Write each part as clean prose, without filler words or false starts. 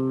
Oh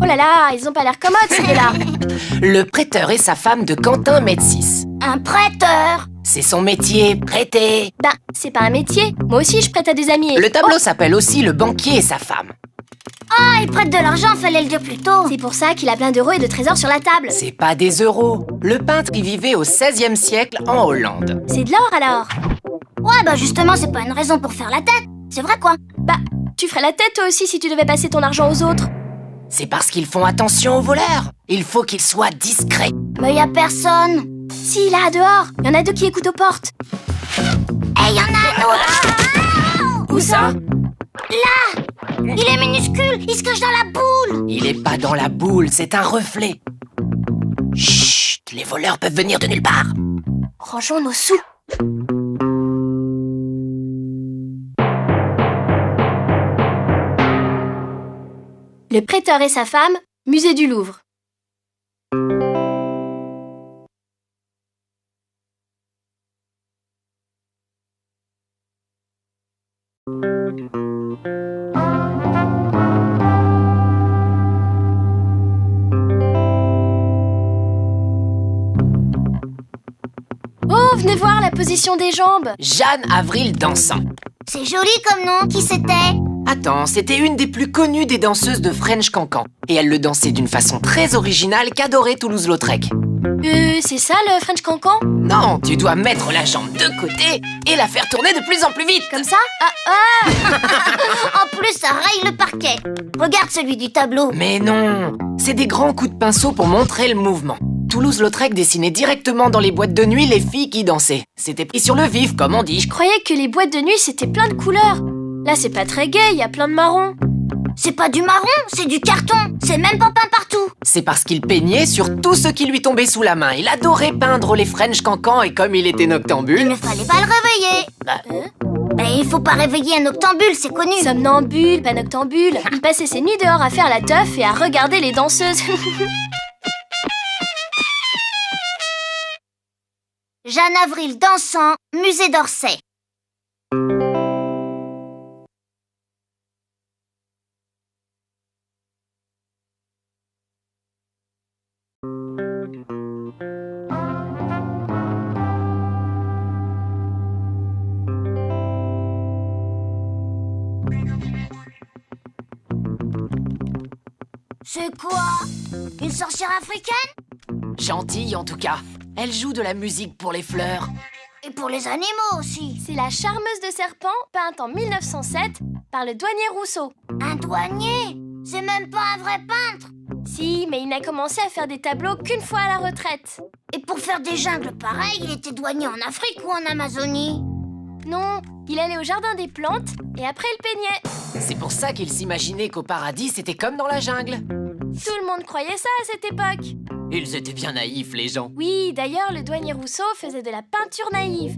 là là, ils ont pas l'air commodes, ceux-là. Le prêteur et sa femme de Quentin Médicis. Un prêteur? C'est son métier, prêter. Ben, c'est pas un métier. Moi aussi, je prête à des amis. Le tableau s'appelle aussi le banquier et sa femme. Ah, il prête de l'argent, fallait le dire plus tôt. C'est pour ça qu'il a plein d'euros et de trésors sur la table. C'est pas des euros. Le peintre y vivait au XVIe siècle en Hollande. C'est de l'or alors. Ouais, bah justement, c'est pas une raison pour faire la tête. C'est vrai quoi? Bah, tu ferais la tête toi aussi si tu devais passer ton argent aux autres. C'est parce qu'ils font attention aux voleurs. Il faut qu'ils soient discrets. Mais y a personne. Si, là, dehors, y en a deux qui écoutent aux portes. Eh, y en a un autre. Où ça? Là! Il est minuscule, il se cache dans la boule. Il est pas dans la boule, c'est un reflet. Chut, les voleurs peuvent venir de nulle part. Rangeons nos sous. Le prêteur et sa femme, musée du Louvre. Oh, venez voir la position des jambes. Jeanne Avril dansant. C'est joli comme nom, qui c'était? Attends, c'était une des plus connues des danseuses de French Cancan. Et elle le dansait d'une façon très originale qu'adorait Toulouse-Lautrec. C'est ça le French Cancan? Non, tu dois mettre la jambe de côté et la faire tourner de plus en plus vite. Comme ça? Ah. En plus, ça raye le parquet. Regarde celui du tableau. Mais non, c'est des grands coups de pinceau pour montrer le mouvement. Toulouse-Lautrec dessinait directement dans les boîtes de nuit les filles qui dansaient. C'était pris sur le vif, comme on dit. Je croyais que les boîtes de nuit c'était plein de couleurs. Là c'est pas très gai, il y a plein de marron. C'est pas du marron, c'est du carton. C'est même pas peint partout. C'est parce qu'il peignait sur tout ce qui lui tombait sous la main. Il adorait peindre les French Cancan et comme il était Il noctambule... ne fallait pas le réveiller. Mais il faut pas réveiller un octambule, c'est connu. Somnambule, pas noctambule. Il passait ses nuits dehors à faire la teuf et à regarder les danseuses. Jeanne Avril dansant, musée d'Orsay. C'est quoi? Une sorcière africaine? Gentille en tout cas. Elle joue de la musique pour les fleurs. Et pour les animaux aussi. C'est la charmeuse de serpent, peinte en 1907 par le douanier Rousseau. Un douanier? C'est même pas un vrai peintre. Si, mais il n'a commencé à faire des tableaux qu'une fois à la retraite. Et pour faire des jungles pareils, il était douanier en Afrique ou en Amazonie? Non, il allait au jardin des plantes et après il peignait. C'est pour ça qu'il s'imaginait qu'au paradis, c'était comme dans la jungle. Tout le monde croyait ça à cette époque. Ils étaient bien naïfs, les gens. Oui, d'ailleurs, le douanier Rousseau faisait de la peinture naïve.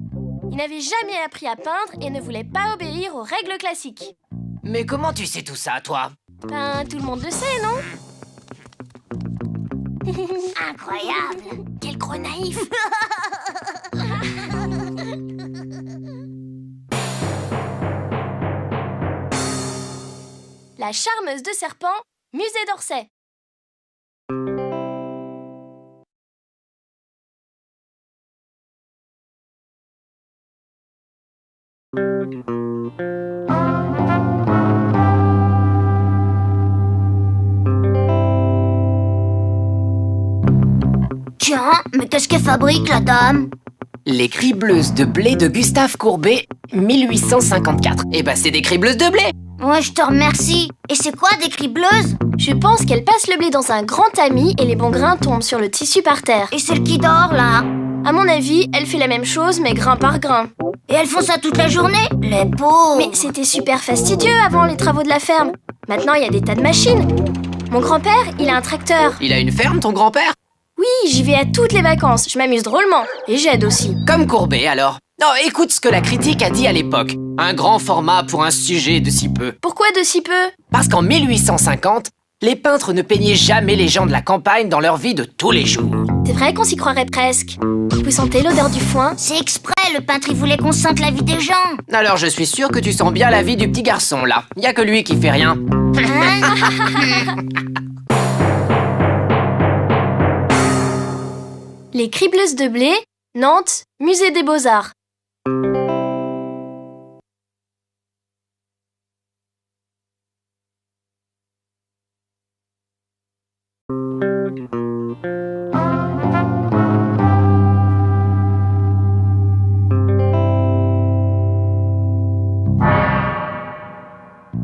Il n'avait jamais appris à peindre et ne voulait pas obéir aux règles classiques. Mais comment tu sais tout ça, toi? Ben, tout le monde le sait, non? Incroyable. Quel gros naïf. La charmeuse de serpent, musée d'Orsay. Tiens, mais qu'est-ce qu'elle fabrique, la dame? Les cribleuses de blé de Gustave Courbet, 1854. Eh ben, c'est des cribleuses de blé. Ouais, je te remercie. Et c'est quoi des cribleuses? Je pense qu'elle passe le blé dans un grand tamis et les bons grains tombent sur le tissu par terre. Et celle qui dort, là? À mon avis, elle fait la même chose, mais grain par grain. Et elles font ça toute la journée? Les pauvres. Mais c'était super fastidieux avant les travaux de la ferme. Maintenant, il y a des tas de machines. Mon grand-père, il a un tracteur. Il a une ferme, ton grand-père? Oui, j'y vais à toutes les vacances. Je m'amuse drôlement. Et j'aide aussi. Comme Courbet, alors. Non, écoute ce que la critique a dit à l'époque. Un grand format pour un sujet de si peu. Pourquoi de si peu? Parce qu'en 1850, les peintres ne peignaient jamais les gens de la campagne dans leur vie de tous les jours. C'est vrai qu'on s'y croirait presque. Vous sentez l'odeur du foin? C'est exprès, le peintre il voulait qu'on sente la vie des gens. Alors je suis sûr que tu sens bien la vie du petit garçon, là. Y a que lui qui fait rien. Les cribleuses de blé, Nantes, musée des Beaux-Arts.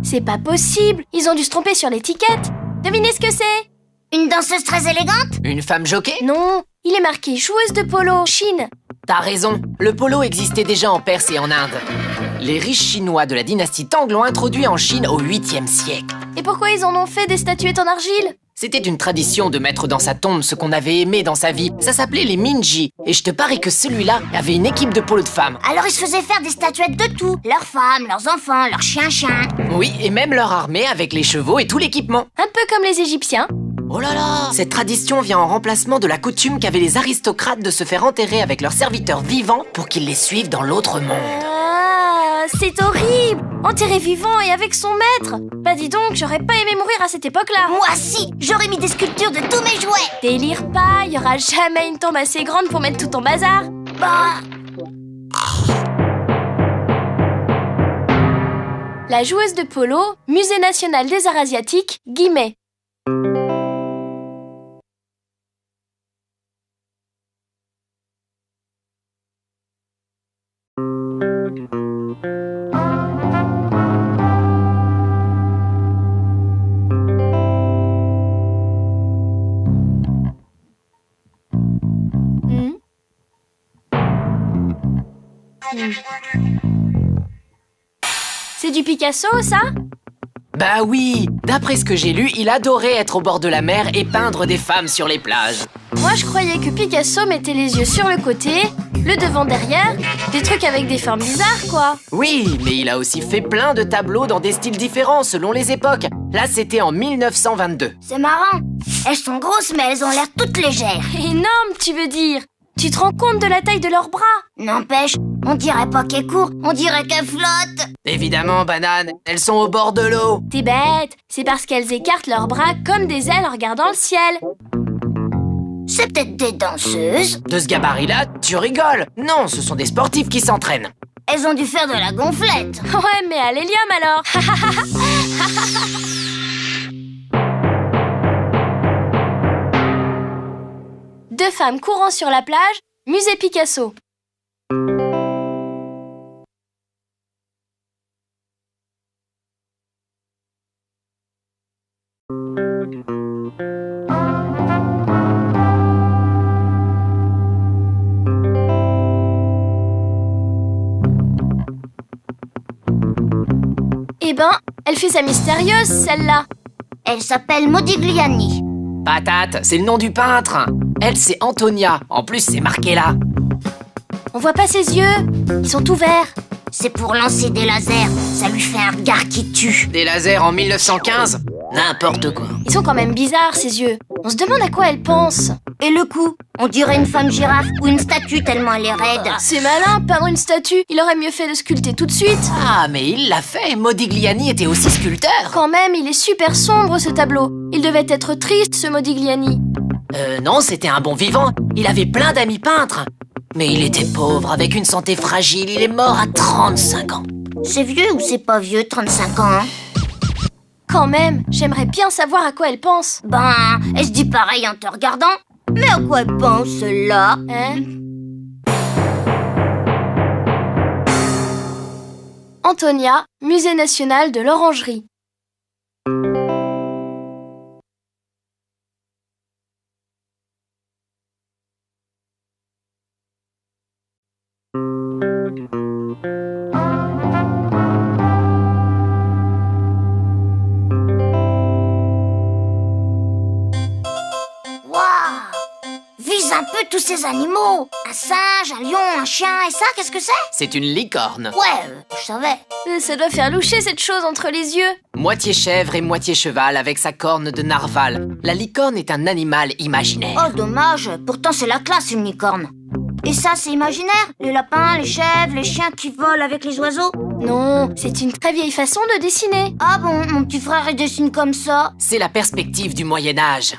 C'est pas possible! Ils ont dû se tromper sur l'étiquette! Devinez ce que c'est? Une danseuse très élégante? Une femme jockey? Non, il est marqué joueuse de polo, Chine. T'as raison, le polo existait déjà en Perse et en Inde. Les riches Chinois de la dynastie Tang l'ont introduit en Chine au 8e siècle. Et pourquoi ils en ont fait des statuettes en argile? C'était une tradition de mettre dans sa tombe ce qu'on avait aimé dans sa vie. Ça s'appelait les Minji. Et je te parie que celui-là avait une équipe de polo de femmes. Alors ils se faisaient faire des statuettes de tout. Leurs femmes, leurs enfants, leurs chiens. Oui, et même leur armée avec les chevaux et tout l'équipement. Un peu comme les Égyptiens. Oh là là! Cette tradition vient en remplacement de la coutume qu'avaient les aristocrates de se faire enterrer avec leurs serviteurs vivants pour qu'ils les suivent dans l'autre monde. Ah, c'est horrible! Enterré vivant et avec son maître! Bah dis donc, j'aurais pas aimé mourir à cette époque-là! Moi si, j'aurais mis des sculptures de tous mes jouets. Délire pas, y aura jamais une tombe assez grande pour mettre tout ton bazar! Bah, La joueuse de polo, Musée national des arts asiatiques, Guimet. C'est du Picasso, ça? Bah oui! D'après ce que j'ai lu, il adorait être au bord de la mer et peindre des femmes sur les plages. Moi, je croyais que Picasso mettait les yeux sur le côté, le devant derrière, des trucs avec des formes bizarres, quoi. Oui, mais il a aussi fait plein de tableaux dans des styles différents selon les époques. Là, c'était en 1922. c'est marrant. Elles sont grosses mais elles ont l'air toutes légères. Énorme, tu veux dire? Tu te rends compte de la taille de leurs bras? N'empêche, on dirait pas qu'elles courent, on dirait qu'elles flottent. Évidemment, Banane, elles sont au bord de l'eau. T'es bête, c'est parce qu'elles écartent leurs bras comme des ailes en regardant le ciel. C'est peut-être des danseuses. De ce gabarit-là, tu rigoles. Non, ce sont des sportifs qui s'entraînent. Elles ont dû faire de la gonflette. Ouais, mais à l'hélium alors. Deux femmes courant sur la plage, musée Picasso. Eh ben, elle fait sa mystérieuse, celle-là. Elle s'appelle Modigliani. Patate, c'est le nom du peintre. Elle, c'est Antonia. En plus, c'est marqué là. On voit pas ses yeux, ils sont ouverts. C'est pour lancer des lasers. Ça lui fait un regard qui tue. Des lasers en 1915? N'importe quoi. Ils sont quand même bizarres, ces yeux. On se demande à quoi elle pense. Et le cou, on dirait une femme girafe ou une statue tellement elle est raide. C'est malin, peindre une statue. Il aurait mieux fait de sculpter tout de suite. Ah, mais il l'a fait. Modigliani était aussi sculpteur. Quand même, il est super sombre, ce tableau. Il devait être triste, ce Modigliani. Non, c'était un bon vivant. Il avait plein d'amis peintres. Mais il était pauvre, avec une santé fragile. Il est mort à 35 ans. C'est vieux ou c'est pas vieux, 35 ans, hein? Quand même, j'aimerais bien savoir à quoi elle pense. Ben, elle se dit pareil en te regardant. Mais à quoi elle pense, celle-là? Hein? Antonia, musée national de l'Orangerie. Waouh! un peu tous ces animaux. Un singe, un lion, un chien, et ça, qu'est-ce que c'est? C'est une licorne. Ouais, je savais. Ça doit faire loucher cette chose entre les yeux. Moitié chèvre et moitié cheval avec sa corne de narval. La licorne est un animal imaginaire. Oh, dommage. Pourtant, c'est la classe, une licorne. Et ça, c'est imaginaire? Les lapins, les chèvres, les chiens qui volent avec les oiseaux? Non, c'est une très vieille façon de dessiner. Ah bon, mon petit frère, il dessine comme ça? C'est la perspective du Moyen-Âge.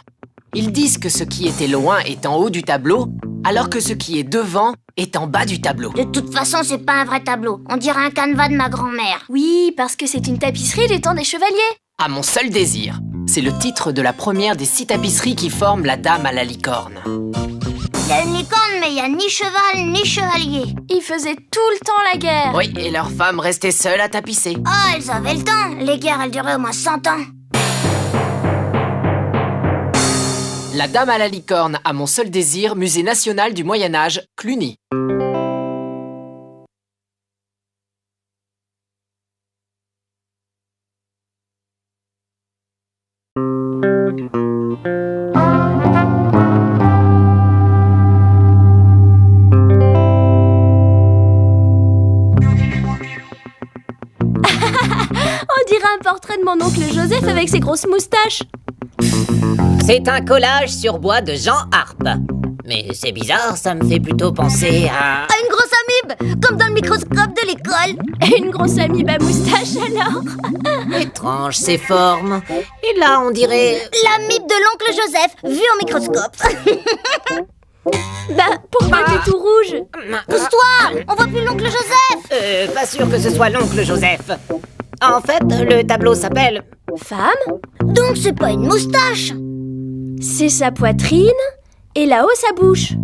Ils disent que ce qui était loin est en haut du tableau, alors que ce qui est devant est en bas du tableau. De toute façon, c'est pas un vrai tableau. On dirait un canevas de ma grand-mère. Oui, parce que c'est une tapisserie du temps des chevaliers. À mon seul désir. C'est le titre de la première des 6 tapisseries qui forment la Dame à la licorne. Il y a une licorne, mais il y a ni cheval, ni chevalier. Ils faisaient tout le temps la guerre. Oui, et leurs femmes restaient seules à tapisser. Ah, elles avaient le temps. Les guerres, elles duraient au moins 100 ans. La Dame à la licorne, à mon seul désir, musée national du Moyen-Âge, Cluny. On dirait un portrait de mon oncle Joseph avec ses grosses moustaches. C'est un collage sur bois de Jean Harpe. Mais c'est bizarre, ça me fait plutôt penser à... Ah, une grosse amibe, comme dans le microscope de l'école. Et une grosse amibe à moustache alors. Étrange ces formes. Et là, on dirait... L'amibe de l'oncle Joseph, vue au microscope. Bah, pourquoi t'es tout rouge? Pousse-toi, on voit plus l'oncle Joseph. Pas sûr que ce soit l'oncle Joseph. En fait, le tableau s'appelle... Femme? Donc c'est pas une moustache. C'est sa poitrine et là-haut sa bouche. Et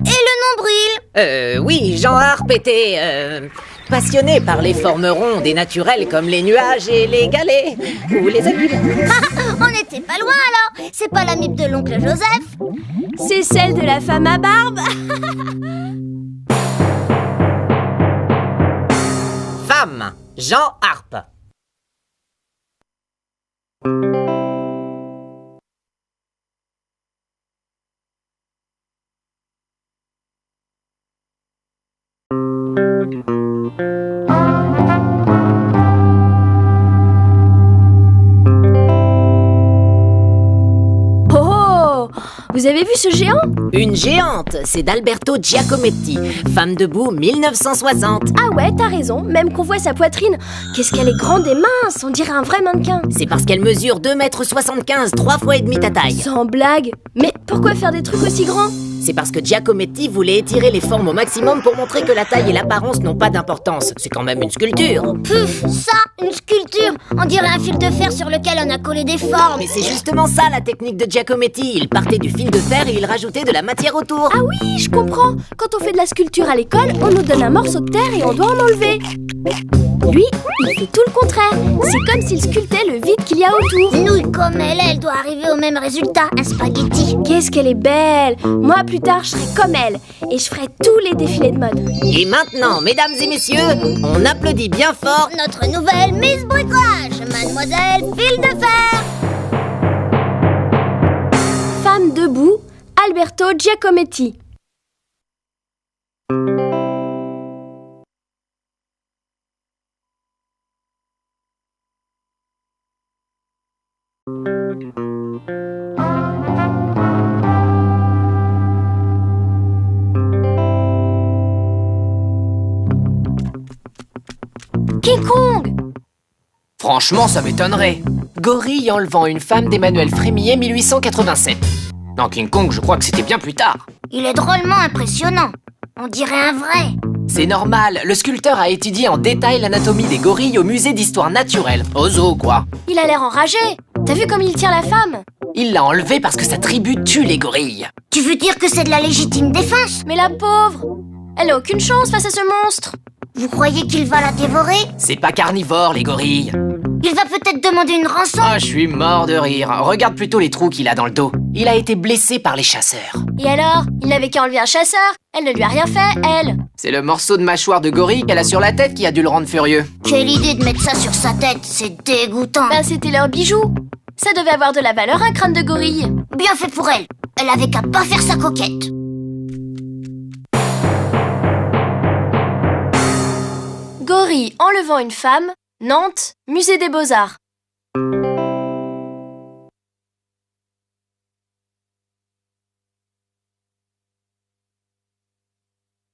le nombril. Oui, Jean Harpe était... passionné par les formes rondes et naturelles comme les nuages et les galets. Ou les aiguilles. On n'était pas loin alors. C'est pas l'amibe de l'oncle Joseph. C'est celle de la femme à barbe. Femme, Jean Harpe. Oh, vous avez vu ce géant? Une géante, c'est d'Alberto Giacometti. Femme debout, 1960. Ah ouais, t'as raison, même qu'on voit sa poitrine. Qu'est-ce qu'elle est grande et mince, on dirait un vrai mannequin. C'est parce qu'elle mesure 2,75 m, 3 fois et demi ta taille. Sans blague. Mais pourquoi faire des trucs aussi grands? C'est parce que Giacometti voulait étirer les formes au maximum pour montrer que la taille et l'apparence n'ont pas d'importance. C'est quand même une sculpture. Puf, ça, une sculpture. On dirait un fil de fer sur lequel on a collé des formes. Mais c'est justement ça la technique de Giacometti. Il partait du fil de fer et il rajoutait de la matière autour. Ah oui, je comprends. Quand on fait de la sculpture à l'école, on nous donne un morceau de terre et on doit en enlever. Lui, il fait tout le contraire. C'est comme s'il sculptait le vide qu'il y a autour. Nouille comme elle doit arriver au même résultat, un spaghetti. Qu'est-ce qu'elle est belle. Moi, plus tard, je serai comme elle. Et je ferai tous les défilés de mode. Et maintenant, mesdames et messieurs, on applaudit bien fort Notre nouvelle Miss Bricolage, Mademoiselle Fil de Fer. Femme debout, Alberto Giacometti. King Kong! Franchement, ça m'étonnerait. Gorille enlevant une femme d'Emmanuel Frémillet, 1887. Dans King Kong, je crois que c'était bien plus tard. Il est drôlement impressionnant. On dirait un vrai. C'est normal, le sculpteur a étudié en détail l'anatomie des gorilles au musée d'histoire naturelle. Au zoo, quoi. Il a l'air enragé. T'as vu comme il tient la femme? Il l'a enlevé parce que sa tribu tue les gorilles. Tu veux dire que c'est de la légitime défense? Mais la pauvre, elle a aucune chance face à ce monstre. Vous croyez qu'il va la dévorer? C'est pas carnivore, les gorilles. Il va peut-être demander une rançon. Ah, je suis mort de rire. Regarde plutôt les trous qu'il a dans le dos. Il a été blessé par les chasseurs. Et alors? Il n'avait qu'à enlever un chasseur. Elle ne lui a rien fait, elle. C'est le morceau de mâchoire de gorille qu'elle a sur la tête qui a dû le rendre furieux. Quelle idée de mettre ça sur sa tête, c'est dégoûtant. Ben, c'était leur bijou. Ça devait avoir de la valeur, un crâne de gorille. Bien fait pour elle. Elle avait qu'à pas faire sa coquette. Enlevant une femme, Nantes, Musée des Beaux-Arts.